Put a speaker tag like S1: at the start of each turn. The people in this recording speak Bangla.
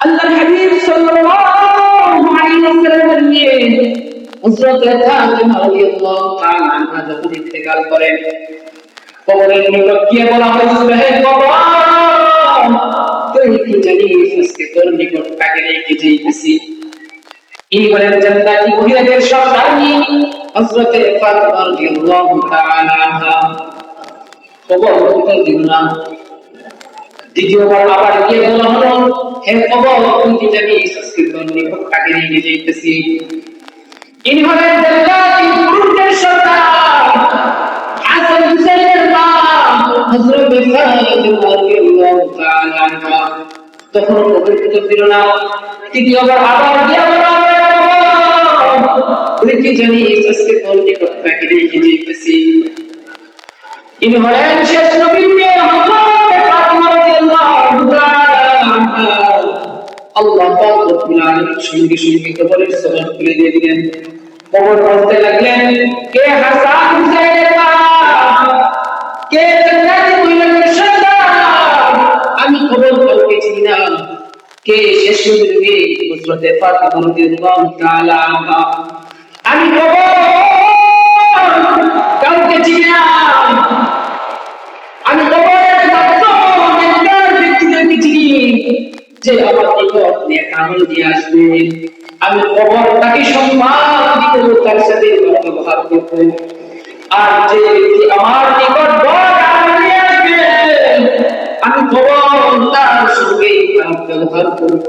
S1: আল্লাহর হাবিব সাল্লাল্লাহু আলাইহি ওয়াসাল্লাম নিয়ে হযরত ফাতিমা রাদিয়াল্লাহু তাআলা আনহা যখন ইন্তেকাল করেন, কবরের নিকট গিয়ে বলা হয়েছিল, হে কবর, তুই কি জানিস আজকে তোর নিকট কাকে রেখে যাইতেছি? ইনি বলেন জান্নাতি মহিলাদের সর্দারনি হযরত ফাতিমা রাদিয়াল্লাহু তাআলা আনহা। কবর উত্তর দিল না। দ্বিতীয়বার আবার গিয়ে বলা হলো, হে কবর, তুই কি জানিস আজকে তোর নিকট কাকে রেখে যাইতেছি? ইনি হলেন জান্নাতি পুরুষদের সর্দার হাসান হুসাইনের মা হযরত ফাতিমা রাদিয়াল্লাহু তাআলা আনহা। তখন কবর উত্তর দিল না। তৃতীয়বার আবার গিয়ে বলা হলো, তুই কি জানিস আজকে তোর নিকট কাকে রেখে যাইতেছি? ইনি হলেন শেষ নবীর মেয়ে হযরত ফাতিমা রাদিয়াল্লাহু তাআলা আনহা। আল্লাহ পাক রব্বুল আলামিন সঙ্গে সঙ্গে কবরের সওয়াল খুলে দিয়ে দিলেন। কবর বলতে লাগলেন, কে হাসান হুসাইনের মা, কে জান্নাতি মহিলাদের সর্দার? আমি কবর কাউকে চিনি না। কে শেষ নবীর মেয়ে হযরত ফাতিমা রাদিয়াল্লাহু তাআলা আনহা? আমি কবর কাউকে চিনি না। আমি কবরের ব্যক্তিদেরকে চিনি যে আমার নিকট নিয়ে আমল দিয়ে আসবে। আমি কবর তাকে সম্মান দিব, তার সাথে ব্যবহার করব। আর যে ব্যক্তি আমার নিকট বড় আমল নিয়ে আসবে, আমি কবর তার সঙ্গে ব্যবহার করব।